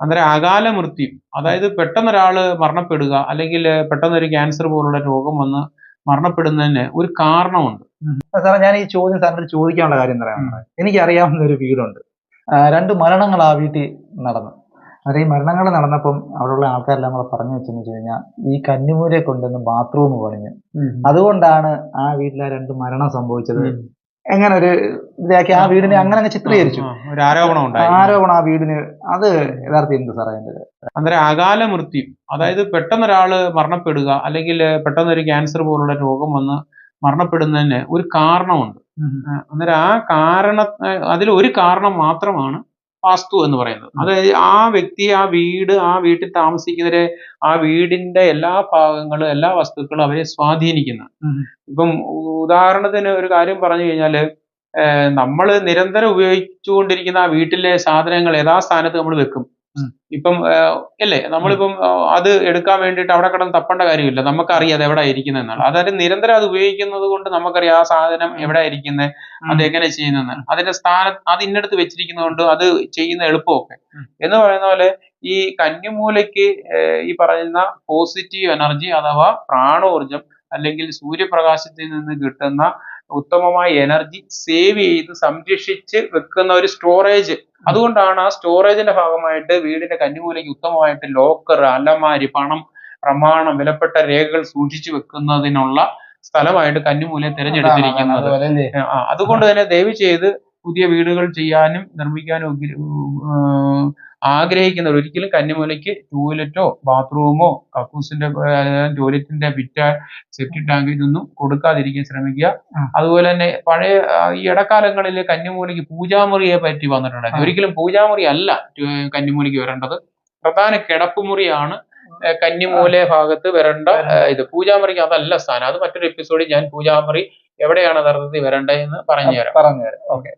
അന്നേരം അകാല മൃത്യു, അതായത് പെട്ടെന്ന് ഒരാള് മരണപ്പെടുക, അല്ലെങ്കിൽ പെട്ടെന്ന് ഒരു ക്യാൻസർ പോലുള്ള രോഗം വന്ന് മരണപ്പെടുന്നതിന് ഒരു കാരണമുണ്ട്. സാറേ, ഞാൻ ഈ ചോദ്യം സാറിന് ചോദിക്കാനുള്ള കാര്യം എന്താ പറയുക, എനിക്കറിയാവുന്ന ഒരു വീടുണ്ട്. 2 മരണങ്ങൾ ആ വീട്ടിൽ നടന്നു. ഈ മരണങ്ങൾ നടന്നപ്പം അവിടെയുള്ള ആൾക്കാരെല്ലാം കൂടെ പറഞ്ഞു വെച്ചെന്ന് വെച്ച് കഴിഞ്ഞാൽ ഈ കന്നിമൂലയെ കൊണ്ടുവന്ന് ബാത്റൂം പണിഞ്ഞു. അതുകൊണ്ടാണ് ആ വീട്ടിലെ 2 മരണം സംഭവിച്ചത്. എങ്ങനെ ഒരു ഇതാക്കി ആ വീടിനെ അങ്ങനെ ചിത്രീകരിച്ചു. ഒരു ആരോപണം ആ വീടിന്. അത് യഥാർത്ഥം എന്ത് സാറേ അതിന്റെ? അന്നേരം അകാല മൃത്യു, അതായത് പെട്ടെന്ന് ഒരാള് മരണപ്പെടുക, അല്ലെങ്കിൽ പെട്ടെന്ന് ഒരു ക്യാൻസർ പോലുള്ള രോഗം വന്ന് മരണപ്പെടുന്നതിന് ഒരു കാരണമുണ്ട്. അന്നേരം ആ അതിൽ ഒരു കാരണം മാത്രമാണ് വാസ്തു എന്ന് പറയുന്നത്. അതായത് ആ വ്യക്തി, ആ വീട്, ആ വീട്ടിൽ താമസിക്കുന്നവരെ, ആ വീടിന്റെ എല്ലാ ഭാഗങ്ങളും, എല്ലാ വസ്തുക്കളും അവരെ സ്വാധീനിക്കുന്ന. ഇപ്പം ഉദാഹരണത്തിന് ഒരു കാര്യം പറഞ്ഞു കഴിഞ്ഞാല്, നമ്മൾ നിരന്തരം ഉപയോഗിച്ചുകൊണ്ടിരിക്കുന്ന ആ വീട്ടിലെ സാധനങ്ങൾ യഥാസ്ഥാനത്ത് നമ്മൾ വെക്കും. ഇപ്പം അല്ലേ, നമ്മളിപ്പം അത് എടുക്കാൻ വേണ്ടിയിട്ട് അവിടെ കിടന്ന് തപ്പേണ്ട കാര്യമില്ല, നമുക്കറിയാം അത് എവിടെ ഇരിക്കുന്നത് എന്നാണ്. അതായത് നിരന്തരം അത് ഉപയോഗിക്കുന്നത് കൊണ്ട് നമുക്കറിയാം ആ സാധനം എവിടെ ഇരിക്കുന്നത്, അത് എങ്ങനെ ചെയ്യുന്നതെന്ന്, അതിന്റെ സ്ഥാനത്ത് അത് ഇന്നടത്ത് വെച്ചിരിക്കുന്നത് കൊണ്ട് അത് ചെയ്യുന്ന എളുപ്പമൊക്കെ. എന്ന് പറയുന്ന പോലെ ഈ കന്നിമൂലയ്ക്ക് ഈ പറയുന്ന പോസിറ്റീവ് എനർജി അഥവാ പ്രാണോർജം, അല്ലെങ്കിൽ സൂര്യപ്രകാശത്തിൽ നിന്ന് കിട്ടുന്ന ഉത്തമമായ എനർജി സേവ് ചെയ്ത് സംരക്ഷിച്ച് വെക്കുന്ന ഒരു സ്റ്റോറേജ്. അതുകൊണ്ടാണ് ആ സ്റ്റോറേജിന്റെ ഭാഗമായിട്ട് വീടിന്റെ കന്നിമൂലയ്ക്ക് ഉത്തമമായിട്ട് ലോക്കർ, അലമാരി, പണം, പ്രമാണം, വിലപ്പെട്ട രേഖകൾ സൂക്ഷിച്ചു വെക്കുന്നതിനുള്ള സ്ഥലമായിട്ട് കന്നിമൂലയെ തിരഞ്ഞെടുത്തിരിക്കുന്നത്. അതുകൊണ്ട് തന്നെ ദയവ് ചെയ്ത് പുതിയ വീടുകൾ ചെയ്യാനും നിർമ്മിക്കാനും ആഗ്രഹിക്കുന്നവർ ഒരിക്കലും കന്നിമൂലയ്ക്ക് ടോയ്ലറ്റോ ബാത്റൂമോ കക്കൂസിന്റെ ടോയ്ലറ്റിന്റെ വിറ്റ സെപ്റ്റിക് ടാങ്ക് ഇതൊന്നും കൊടുക്കാതിരിക്കാൻ ശ്രമിക്കുക. അതുപോലെ തന്നെ പഴയ ഈ ഇടക്കാലങ്ങളിൽ കന്നിമൂലയ്ക്ക് പൂജാമുറിയെ പറ്റി വന്നിട്ടുണ്ടായിരുന്നു. ഒരിക്കലും പൂജാമുറി അല്ല കന്നിമൂലയ്ക്ക് വരേണ്ടത്. പ്രധാന കിടപ്പുമുറിയാണ് കന്നിമൂല ഭാഗത്ത് വരേണ്ട ഇത്. പൂജാമുറിക്ക് അതല്ല സ്ഥാനം. അത് മറ്റൊരു എപ്പിസോഡിൽ ഞാൻ പൂജാമുറി എവിടെയാണ് യഥാർത്ഥത്തിൽ വരേണ്ടതെന്ന് പറഞ്ഞുതരാം. ഓക്കെ.